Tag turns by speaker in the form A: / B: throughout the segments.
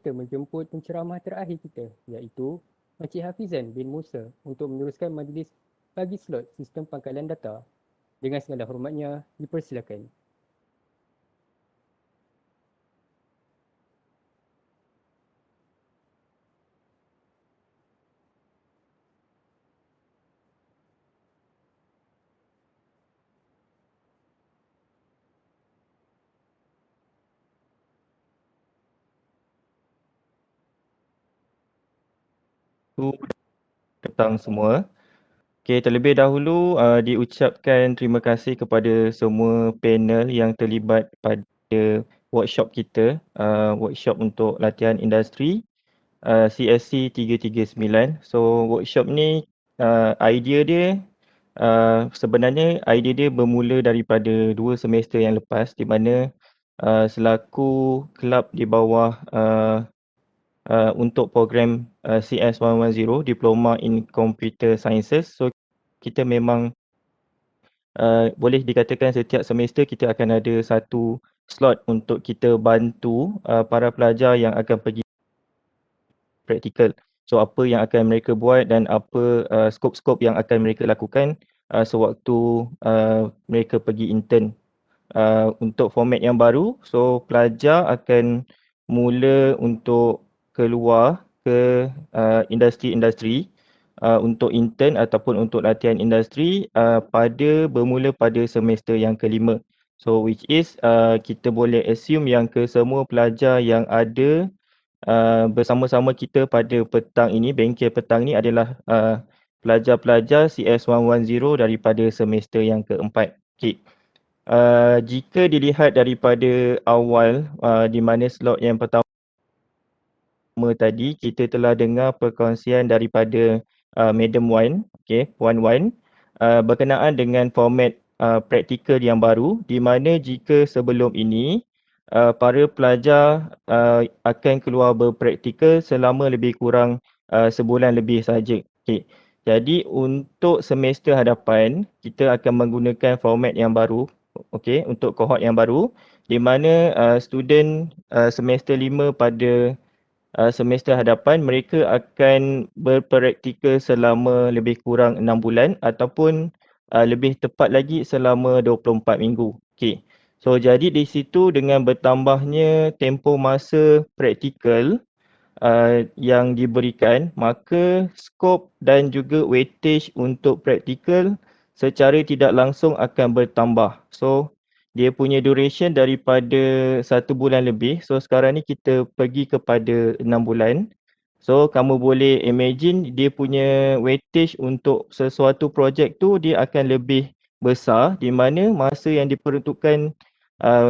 A: kita menjemput penceramah terakhir kita, iaitu Encik Hafizan bin Musa untuk meneruskan majlis bagi slot sistem pangkalan data. Dengan segala hormatnya, dipersilakan.
B: Petang semua. Okey, terlebih dahulu diucapkan terima kasih kepada semua panel yang terlibat pada workshop kita, workshop untuk latihan industri CSC 339. So workshop ni idea dia sebenarnya idea dia bermula daripada 2 semester yang lepas, di mana selaku kelab di bawah untuk program CS110 Diploma in Computer Sciences. So kita memang boleh dikatakan setiap semester kita akan ada satu slot untuk kita bantu para pelajar yang akan pergi praktikal. So apa yang akan mereka buat dan apa skop-skop yang akan mereka lakukan sewaktu mereka pergi intern. Untuk format yang baru, so pelajar akan mula untuk keluar ke industri-industri untuk intern ataupun untuk latihan industri bermula pada semester yang kelima. So which is kita boleh assume yang kesemua pelajar yang ada bersama-sama kita pada petang ini, bengkel petang ini adalah pelajar-pelajar CS110 daripada semester yang keempat. Okay. Jika dilihat daripada awal di mana slot yang pertama tadi, kita telah dengar perkongsian daripada Madam Wan, Puan Wan, berkenaan dengan format praktikal yang baru, di mana jika sebelum ini para pelajar akan keluar berpraktikal selama lebih kurang sebulan lebih saja. Jadi untuk semester hadapan, kita akan menggunakan format yang baru, untuk kohort yang baru, di mana student semester 5 pada semester hadapan mereka akan berpraktikal selama lebih kurang 6 bulan ataupun lebih tepat lagi selama 24 minggu. Okey. So jadi di situ dengan bertambahnya tempoh masa praktikal yang diberikan, maka skop dan juga weightage untuk praktikal secara tidak langsung akan bertambah. So dia punya duration daripada 1 bulan lebih. So sekarang ni kita pergi kepada 6 bulan. So kamu boleh imagine dia punya weightage untuk sesuatu projek tu dia akan lebih besar, di mana masa yang diperuntukkan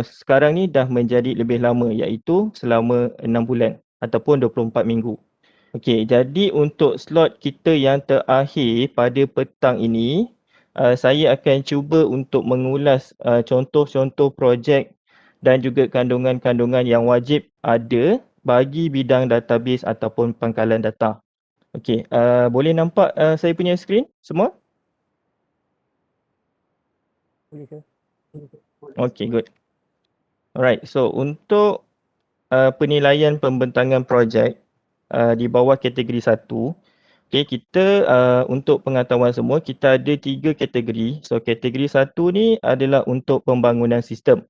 B: sekarang ni dah menjadi lebih lama, iaitu selama 6 bulan ataupun 24 minggu. Okey, jadi untuk slot kita yang terakhir pada petang ini, saya akan cuba untuk mengulas contoh-contoh projek dan juga kandungan-kandungan yang wajib ada bagi bidang database ataupun pangkalan data. Okey, boleh nampak saya punya skrin semua?
A: Boleh ke?
B: Okey, good. Alright, so untuk penilaian pembentangan projek di bawah kategori 1, kita untuk pengetahuan semua, kita ada 3 kategori. So kategori 1 ni adalah untuk pembangunan sistem.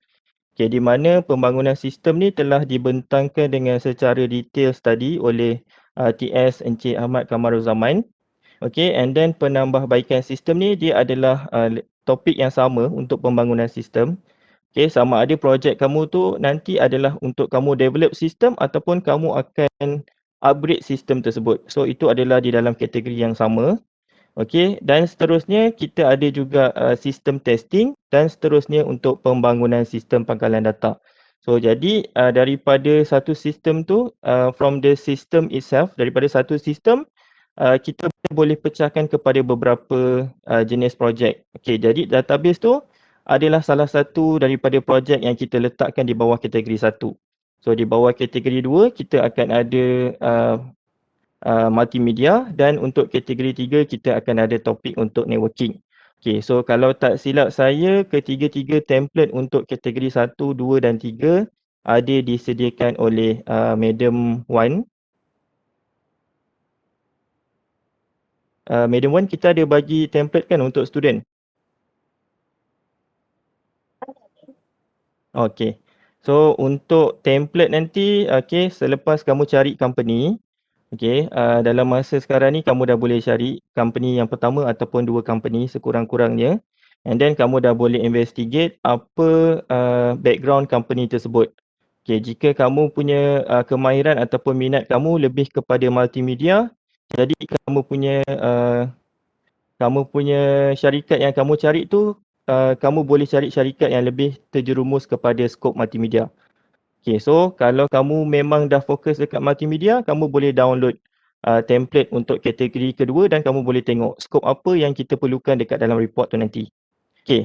B: Di mana pembangunan sistem ni telah dibentangkan dengan secara detail tadi oleh TS Encik Ahmad Kamaruzaman. And then penambahbaikan sistem ni dia adalah topik yang sama untuk pembangunan sistem. Sama ada projek kamu tu nanti adalah untuk kamu develop sistem ataupun kamu akan upgrade sistem tersebut. So itu adalah di dalam kategori yang sama. Dan seterusnya kita ada juga sistem testing dan seterusnya untuk pembangunan sistem pangkalan data. So jadi daripada satu sistem tu, from the system itself, daripada satu sistem, kita boleh pecahkan kepada beberapa jenis projek. Jadi database tu adalah salah satu daripada projek yang kita letakkan di bawah kategori 1. So di bawah kategori 2 kita akan ada multimedia, dan untuk kategori 3 kita akan ada topik untuk networking. So kalau tak silap saya, ketiga-tiga template untuk kategori 1, 2 dan 3 ada disediakan oleh Medium One. Medium One kita ada bagi template kan untuk student? Okay. So untuk template nanti, okay, selepas kamu cari company, okay, dalam masa sekarang ni kamu dah boleh cari company yang pertama ataupun dua company sekurang-kurangnya. And then kamu dah boleh investigate apa background company tersebut. Okay, jika kamu punya kemahiran ataupun minat kamu lebih kepada multimedia, jadi kamu punya syarikat yang kamu cari tu, kamu boleh cari syarikat yang lebih terjerumus kepada skop multimedia. Okay, so kalau kamu memang dah fokus dekat multimedia, kamu boleh download template untuk kategori kedua dan kamu boleh tengok skop apa yang kita perlukan dekat dalam report tu nanti. Okay,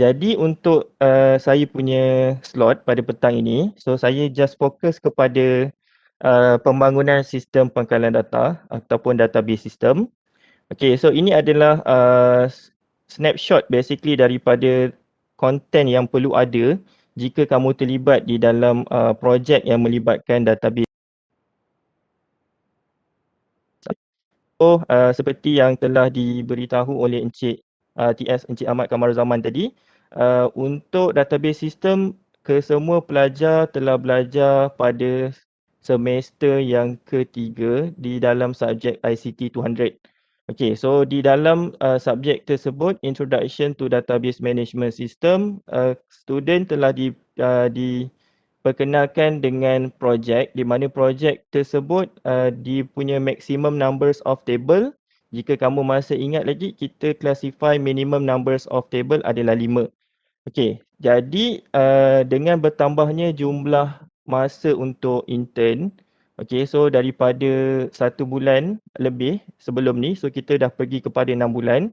B: jadi untuk saya punya slot pada petang ini, so saya just fokus kepada pembangunan sistem pangkalan data ataupun database system. Okay, so ini adalah snapshot basically daripada content yang perlu ada jika kamu terlibat di dalam projek yang melibatkan database. So, seperti yang telah diberitahu oleh Encik TS Encik Ahmad Kamaruzaman tadi, untuk database system, kesemua pelajar telah belajar pada semester yang ketiga di dalam subjek ICT 200. Okay, so di dalam subjek tersebut, Introduction to Database Management System, student telah diperkenalkan dengan projek di mana projek tersebut dia punya maximum numbers of table. Jika kamu masih ingat lagi, kita classify minimum numbers of table adalah 5. Okey, jadi dengan bertambahnya jumlah masa untuk intern, okey, so daripada 1 bulan lebih sebelum ni, so kita dah pergi kepada 6 bulan.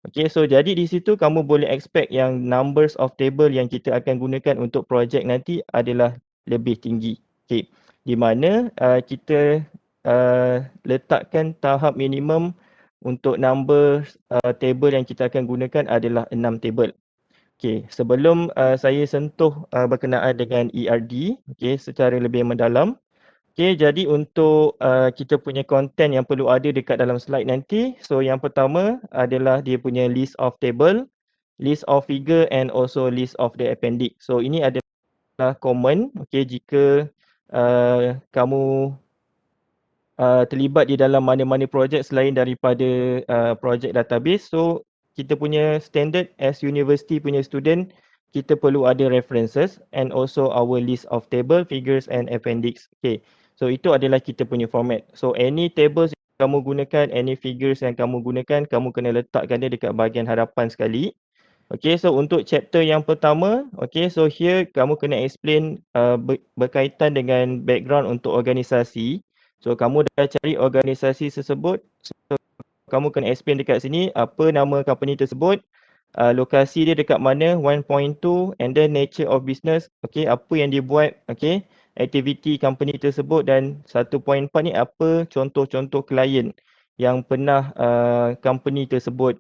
B: Okey, so jadi di situ kamu boleh expect yang numbers of table yang kita akan gunakan untuk projek nanti adalah lebih tinggi. Okey, di mana kita letakkan tahap minimum untuk number table yang kita akan gunakan adalah 6 table. Okey, sebelum saya sentuh berkenaan dengan ERD, okey, secara lebih mendalam. Okey, jadi untuk kita punya konten yang perlu ada dekat dalam slide nanti, so yang pertama adalah dia punya list of table, list of figure and also list of the appendix. So ini adalah common, okey, jika kamu terlibat di dalam mana-mana projek selain daripada projek database. So kita punya standard as university punya student, kita perlu ada references and also our list of table, figures and appendix. Okay, so itu adalah kita punya format. So any tables yang kamu gunakan, any figures yang kamu gunakan, kamu kena letakkan dia dekat bahagian hadapan sekali. Okay, so untuk chapter yang pertama, okay, so here kamu kena explain berkaitan dengan background untuk organisasi. So kamu dah cari organisasi tersebut, so kamu kena explain dekat sini apa nama company tersebut, lokasi dia dekat mana, 1.2 and then nature of business, okay, apa yang dia buat, okay, activity company tersebut, dan 1.4 ni apa contoh-contoh klien yang pernah company tersebut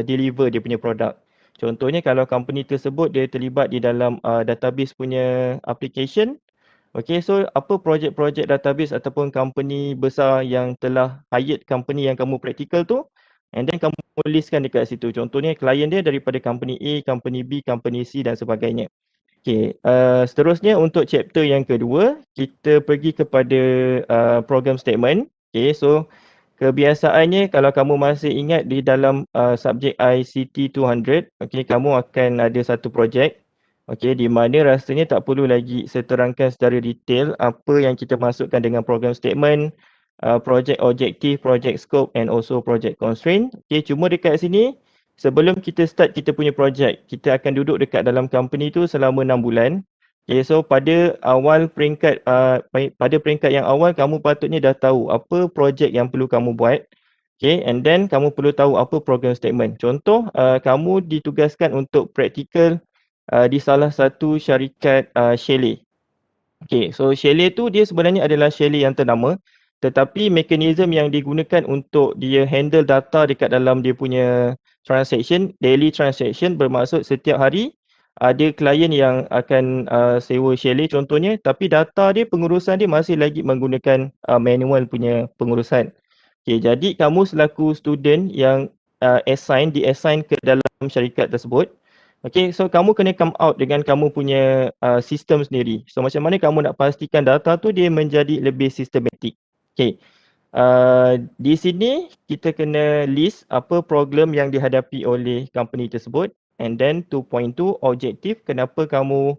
B: deliver dia punya produk. Contohnya kalau company tersebut dia terlibat di dalam database punya application. Okay, so apa projek-projek database ataupun company besar yang telah hired company yang kamu practical tu, and then kamu listkan dekat situ. Contohnya klien dia daripada company A, company B, company C dan sebagainya. Okay, seterusnya untuk chapter yang kedua, kita pergi kepada program statement. Okay, so kebiasaannya kalau kamu masih ingat di dalam subjek ICT 200, okay, kamu akan ada satu projek. Okey, di mana rasanya tak perlu lagi saya terangkan secara detail apa yang kita masukkan dengan program statement, project objektif, project scope and also project constraint. Okey, cuma dekat sini sebelum kita start kita punya project, kita akan duduk dekat dalam company tu selama 6 bulan. Okey, so pada peringkat yang awal kamu patutnya dah tahu apa project yang perlu kamu buat. Okay, and then kamu perlu tahu apa program statement. Contoh, kamu ditugaskan untuk practical di salah satu syarikat chalet. Okay, so chalet tu dia sebenarnya adalah chalet yang ternama, tetapi mekanisme yang digunakan untuk dia handle data dekat dalam dia punya transaction, daily transaction, bermaksud setiap hari ada klien yang akan sewa chalet contohnya, tapi data dia, pengurusan dia masih lagi menggunakan manual punya pengurusan. Okay, jadi kamu selaku student yang di-assign ke dalam syarikat tersebut, okay, so kamu kena come out dengan kamu punya sistem sendiri. So macam mana kamu nak pastikan data tu dia menjadi lebih sistematik. Okay. Di sini kita kena list apa problem yang dihadapi oleh company tersebut, and then 2.2 objektif kenapa kamu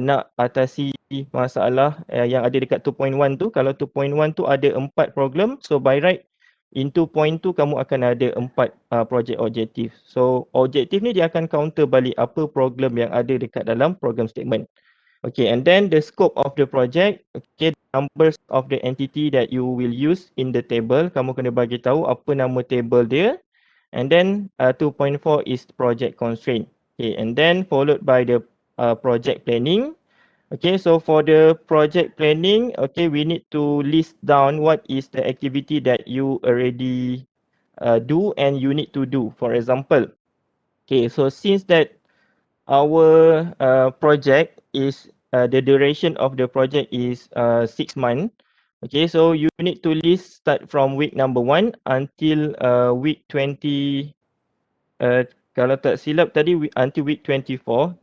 B: nak atasi masalah yang ada dekat 2.1 tu. Kalau 2.1 tu ada 4 problem, so by right in 2.2 kamu akan ada 4 project objektif. So objektif ni dia akan counter balik apa problem yang ada dekat dalam program statement. Okay, and then the scope of the project, okay, numbers of the entity that you will use in the table, kamu kena bagi tahu apa nama table dia. And then 2.4 is project constraint. Okay, and then followed by the project planning. Okay, so for the project planning, okay, we need to list down what is the activity that you already do and you need to do. For example, okay, so since that our project is the duration of the project is 6 months. Okay, so you need to list start from week number 1 until week 20. Kalau tak silap tadi until week 24.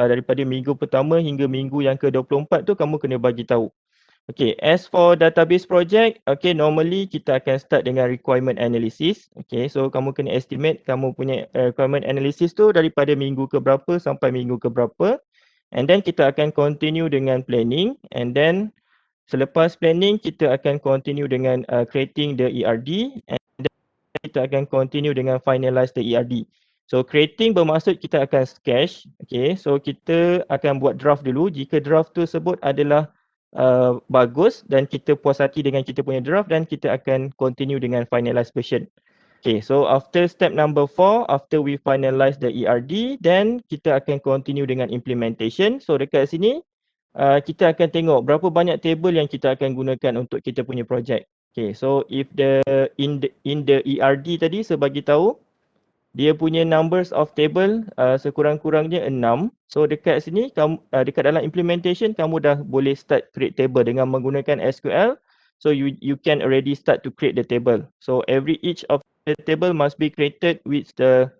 B: Daripada minggu pertama hingga minggu yang ke-24 tu kamu kena bagi tahu. Okay, as for database project, okay, normally kita akan start dengan requirement analysis. Okay, so kamu kena estimate kamu punya requirement analysis tu daripada minggu ke berapa sampai minggu ke berapa. And then kita akan continue dengan planning. And then selepas planning, kita akan continue dengan creating the ERD. And then kita akan continue dengan finalize the ERD. So creating bermaksud kita akan sketch. Okay, so kita akan buat draft dulu. Jika draft tersebut adalah bagus dan kita puas hati dengan kita punya draft, dan kita akan continue dengan finalize version. Okay, so after step number 4, after we finalize the ERD, then kita akan continue dengan implementation. So dekat sini, kita akan tengok berapa banyak table yang kita akan gunakan untuk kita punya project. Okay, so if in the ERD tadi saya bagi tahu, dia punya numbers of table sekurang-kurangnya 6. So dekat sini, dekat dalam implementation, kamu dah boleh start create table dengan menggunakan SQL. So you can already start to create the table. So each of the table must be created with the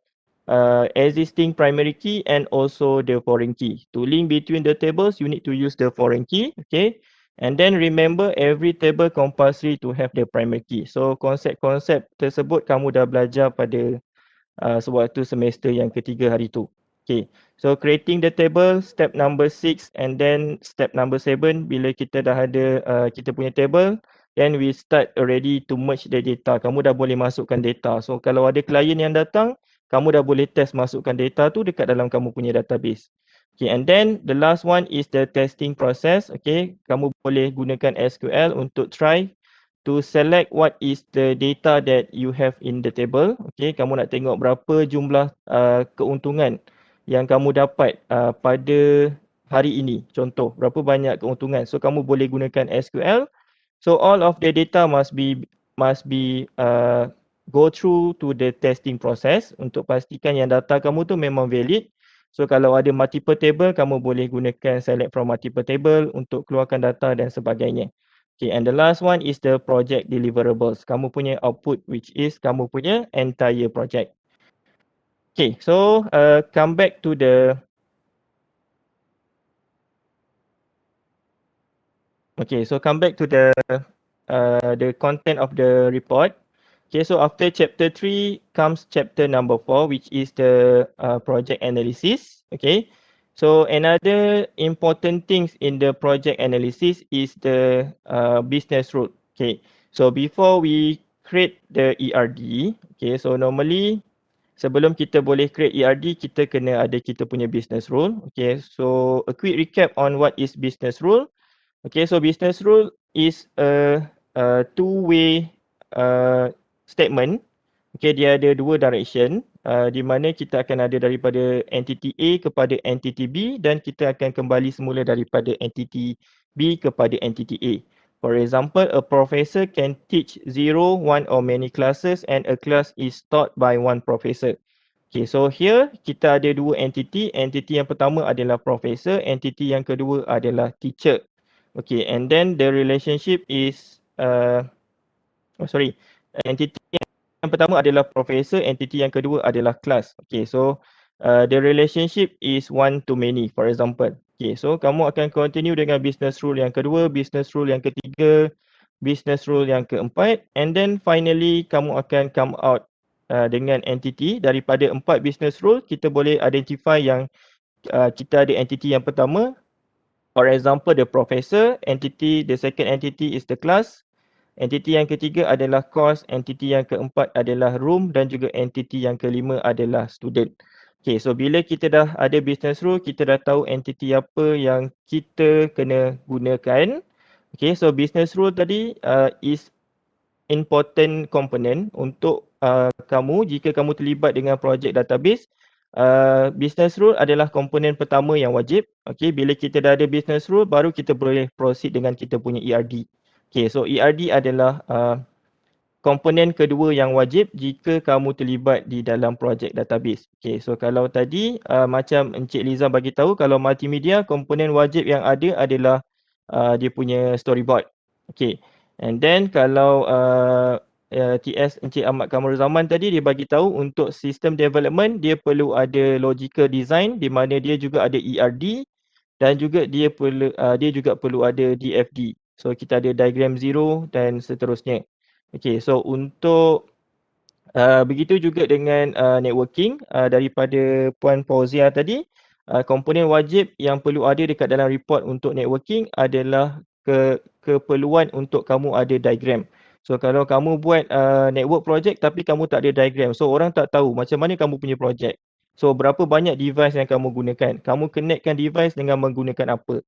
B: existing primary key and also the foreign key. To link between the tables, you need to use the foreign key. Okay. And then remember every table compulsory to have the primary key. So konsep-konsep tersebut kamu dah belajar pada sewaktu semester yang ketiga hari tu. Okay, so creating the table, step number 6, and then step number 7, bila kita dah ada kita punya table, then we start already to merge the data. Kamu dah boleh masukkan data. So kalau ada klien yang datang, kamu dah boleh test masukkan data tu dekat dalam kamu punya database. Okay, and then the last one is the testing process. Okay, kamu boleh gunakan SQL untuk try to select what is the data that you have in the table. Okay, kamu nak tengok berapa jumlah keuntungan yang kamu dapat pada hari ini. Contoh, berapa banyak keuntungan. So kamu boleh gunakan SQL. So all of the data must be go through to the testing process untuk pastikan yang data kamu tu memang valid. So kalau ada multiple table, kamu boleh gunakan select from multiple table untuk keluarkan data dan sebagainya. Okay, and the last one is the project deliverables. Kamu punya output, which is kamu punya entire project. Okay, so come back to the content of the report. Okay, so after chapter 3 comes chapter number 4, which is the project analysis. Okay, so another important things in the project analysis is the business rule. Okay, so before we create the ERD, okay, so normally sebelum kita boleh create ERD, kita kena ada kita punya business rule. Okay, so a quick recap on what is business rule. Okay, so business rule is a two-way statement. Okay, dia ada dua direction di mana kita akan ada daripada entity A kepada entity B, dan kita akan kembali semula daripada entity B kepada entity A. For example, a professor can teach 0, 1 or many classes, and a class is taught by one professor. Okay, so here kita ada dua entity. Entity yang pertama adalah professor, entity yang kedua adalah teacher. Okay, and then the relationship is entity yang pertama adalah professor, entity yang kedua adalah class. Okay, so the relationship is one to many, for example. Okay, so kamu akan continue dengan business rule yang kedua, business rule yang ketiga, business rule yang keempat, and then finally kamu akan come out dengan entity. Daripada 4 business rule, kita boleh identify yang kita ada entity yang pertama. For example, the professor, the second entity is the class, entity yang ketiga adalah course, entity yang keempat adalah room dan juga entity yang kelima adalah student. Okay, so bila kita dah ada business rule, kita dah tahu entity apa yang kita kena gunakan. Okay, so business rule tadi is important component untuk kamu jika kamu terlibat dengan projek database. Business rule adalah komponen pertama yang wajib. Okay, bila kita dah ada business rule, baru kita boleh proceed dengan kita punya ERD. Okay, so ERD adalah komponen kedua yang wajib jika kamu terlibat di dalam projek database. Okay, so kalau tadi macam Encik Liza bagi tahu, kalau multimedia, komponen wajib yang ada adalah dia punya storyboard. Okay, and then kalau TS Encik Ahmad Kamarul Zaman tadi dia bagi tahu untuk system development dia perlu ada logical design di mana dia juga ada ERD dan juga dia juga perlu ada DFD. So kita ada diagram zero dan seterusnya. Okay, so untuk begitu juga dengan networking daripada Puan Fauzia tadi, komponen wajib yang perlu ada dekat dalam report untuk networking adalah keperluan untuk kamu ada diagram. So kalau kamu buat network project tapi kamu tak ada diagram, so orang tak tahu macam mana kamu punya project. So berapa banyak device yang kamu gunakan, kamu connectkan device dengan menggunakan apa.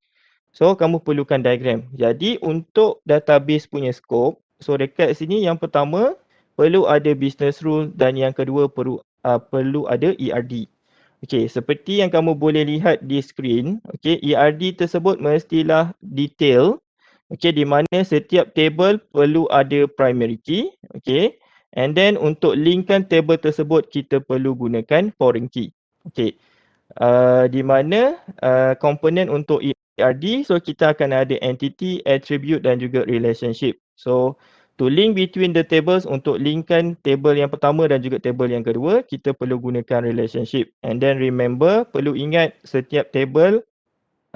B: So kamu perlukan diagram. Jadi untuk database punya scope, so dekat sini yang pertama perlu ada business rule dan yang kedua perlu ada ERD. Okey, seperti yang kamu boleh lihat di skrin, okey, ERD tersebut mestilah detail. Okey, di mana setiap table perlu ada primary key, okey. And then untuk linkkan table tersebut kita perlu gunakan foreign key. Okey. Di mana komponen untuk ERD, so kita akan ada entity, attribute dan juga relationship. So to link between the tables, untuk linkkan table yang pertama dan juga table yang kedua, kita perlu gunakan relationship. And then remember, perlu ingat setiap table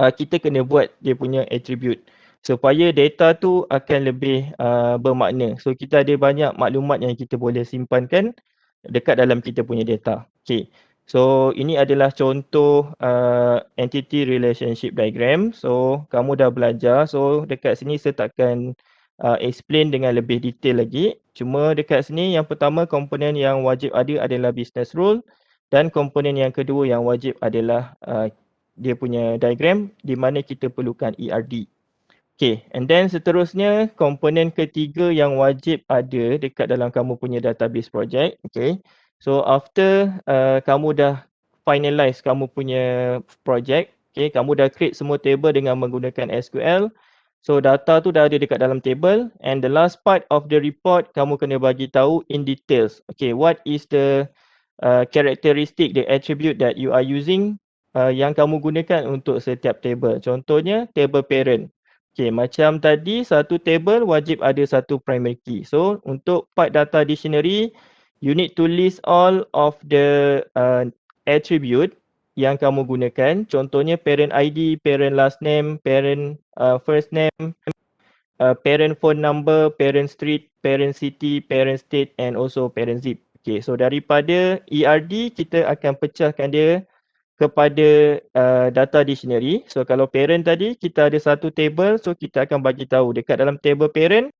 B: kita kena buat dia punya attribute supaya data tu akan lebih bermakna. So kita ada banyak maklumat yang kita boleh simpankan dekat dalam kita punya data. Okay. So ini adalah contoh entity relationship diagram. So kamu dah belajar. So dekat sini saya takkan explain dengan lebih detail lagi. Cuma dekat sini yang pertama komponen yang wajib ada adalah business rule dan komponen yang kedua yang wajib adalah dia punya diagram di mana kita perlukan ERD. Okay, and then seterusnya komponen ketiga yang wajib ada dekat dalam kamu punya database project. Okay, so after kamu dah finalize kamu punya project, okay, kamu dah create semua table dengan menggunakan SQL. So data tu dah ada dekat dalam table and the last part of the report kamu kena bagi tahu in details. Okay, what is the characteristic, the attribute that you are using yang kamu gunakan untuk setiap table. Contohnya table parent. Okay, macam tadi satu table wajib ada satu primary key. So untuk part data dictionary, you need to list all of the attribute yang kamu gunakan. Contohnya parent ID, parent last name, parent first name, parent phone number, parent street, parent city, parent state and also parent zip. Okay, so daripada ERD kita akan pecahkan dia kepada data dictionary. So kalau parent tadi kita ada satu table, so kita akan bagi tahu dekat dalam table parent,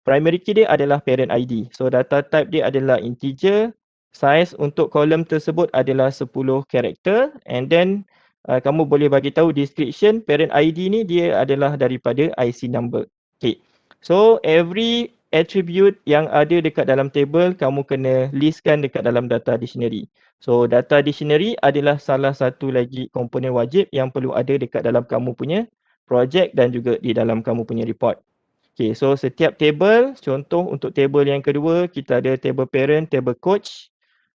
B: primary key dia adalah parent ID. So data type dia adalah integer, size untuk kolom tersebut adalah 10 karakter and then kamu boleh bagi tahu description parent ID ni dia adalah daripada IC number. Okay. So every attribute yang ada dekat dalam table kamu kena listkan dekat dalam data dictionary. So data dictionary adalah salah satu lagi komponen wajib yang perlu ada dekat dalam kamu punya project dan juga di dalam kamu punya report. Okay, so setiap table, contoh untuk table yang kedua kita ada table parent, table coach.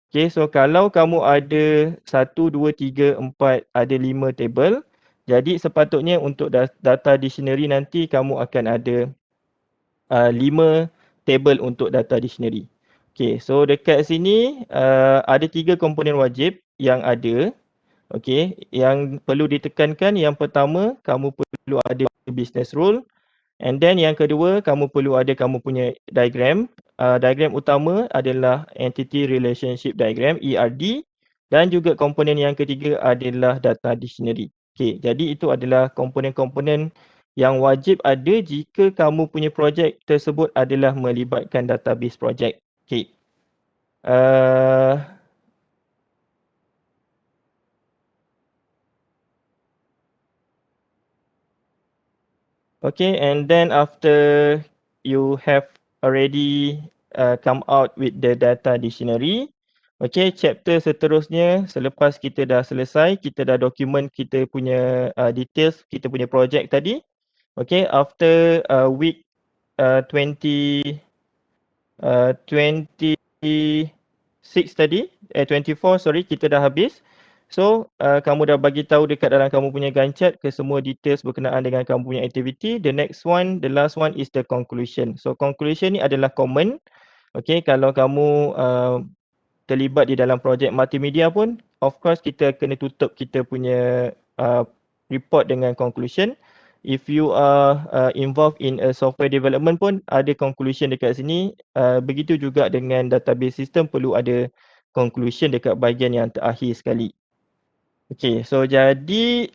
B: Okay, so kalau kamu ada 1, 2, 3, 4, ada 5 table, jadi sepatutnya untuk data dictionary nanti kamu akan ada 5 table untuk data dictionary. Okay, so dekat sini ada 3 komponen wajib yang ada. Okay, yang perlu ditekankan yang pertama, kamu perlu ada business rule. And then yang kedua, kamu perlu ada kamu punya diagram. Diagram utama adalah Entity Relationship Diagram, ERD. Dan juga komponen yang ketiga adalah Data Dictionary. Okay, jadi itu adalah komponen-komponen yang wajib ada jika kamu punya projek tersebut adalah melibatkan database projek. Okay. Okay, and then after you have already come out with the data dictionary, okay, chapter seterusnya selepas kita dah selesai, kita dah dokumen kita punya details, kita punya project tadi. Okay, after week 26 tadi, 24 sorry, kita dah habis. So, kamu dah bagi tahu dekat dalam kamu punya Gantt chart ke semua details berkenaan dengan kamu punya activity. The next one, the last one is the conclusion. So, conclusion ni adalah common. Okay, kalau kamu terlibat di dalam projek multimedia pun, of course kita kena tutup kita punya report dengan conclusion. If you are involved in a software development pun ada conclusion dekat sini. Begitu juga dengan database system perlu ada conclusion dekat bahagian yang terakhir sekali. Okay, so jadi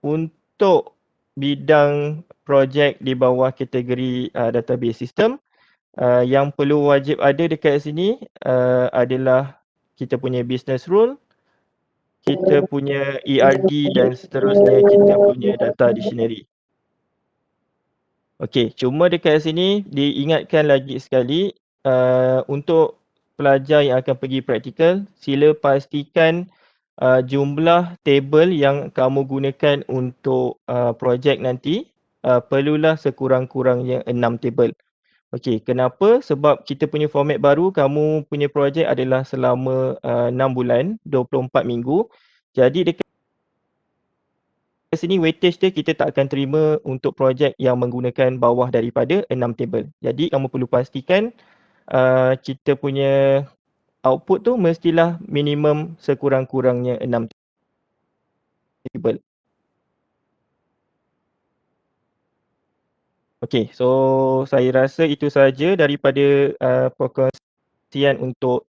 B: untuk bidang projek di bawah kategori database system, yang perlu wajib ada dekat sini adalah kita punya business rule, kita punya ERD dan seterusnya kita punya data dictionary. Okey, cuma dekat sini diingatkan lagi sekali untuk pelajar yang akan pergi praktikal, sila pastikan jumlah table yang kamu gunakan untuk projek nanti perlulah sekurang-kurangnya 6 table. Okey, kenapa? Sebab kita punya format baru, kamu punya projek adalah selama 6 bulan, 24 minggu. Jadi dekat sini weightage dia kita tak akan terima untuk projek yang menggunakan bawah daripada 6 table. Jadi kamu perlu pastikan kita punya output tu mestilah minimum sekurang-kurangnya 6 table. Okey, so saya rasa itu saja daripada perkongsian untuk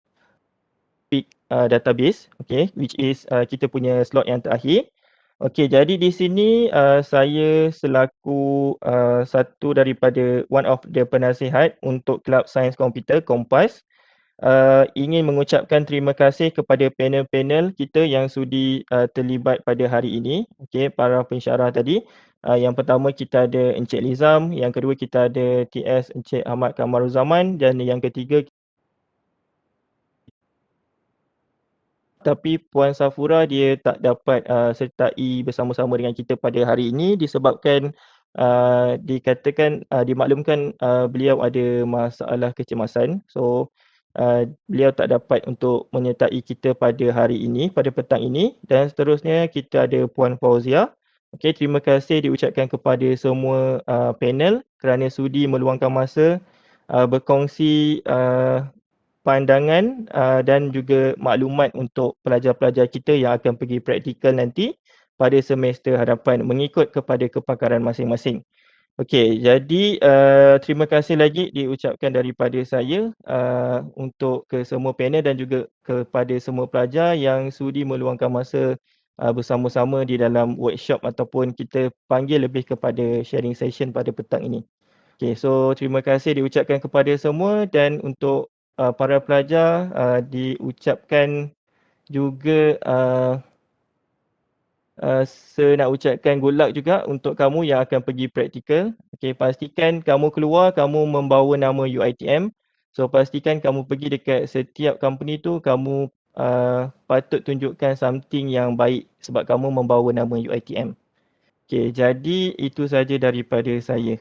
B: database, okay, which is kita punya slot yang terakhir. Okey, jadi di sini saya selaku satu daripada one of the penasihat untuk Kelab Sains Komputer Kompas ingin mengucapkan terima kasih kepada panel-panel kita yang sudi terlibat pada hari ini. Okey, para pensyarah tadi. Yang pertama kita ada Encik Lizam, yang kedua kita ada TS Encik Ahmad Kamaruzaman dan yang ketiga tapi Puan Safura dia tak dapat sertai bersama-sama dengan kita pada hari ini disebabkan dikatakan dimaklumkan beliau ada masalah kecemasan. So beliau tak dapat untuk menyertai kita pada hari ini, pada petang ini. Dan seterusnya kita ada Puan Fauzia. Okey, terima kasih diucapkan kepada semua panel kerana sudi meluangkan masa berkongsi pandangan dan juga maklumat untuk pelajar-pelajar kita yang akan pergi praktikal nanti pada semester hadapan mengikut kepada kepakaran masing-masing. Okey, jadi terima kasih lagi diucapkan daripada saya untuk ke semua panel dan juga kepada semua pelajar yang sudi meluangkan masa bersama-sama di dalam workshop ataupun kita panggil lebih kepada sharing session pada petang ini. Okay, so terima kasih diucapkan kepada semua dan untuk para pelajar diucapkan juga saya nak ucapkan good luck juga untuk kamu yang akan pergi praktikal. Okay, pastikan kamu keluar, kamu membawa nama UiTM. So pastikan kamu pergi dekat setiap company tu, kamu patut tunjukkan something yang baik sebab kamu membawa nama UiTM. Okay, jadi itu saja daripada saya.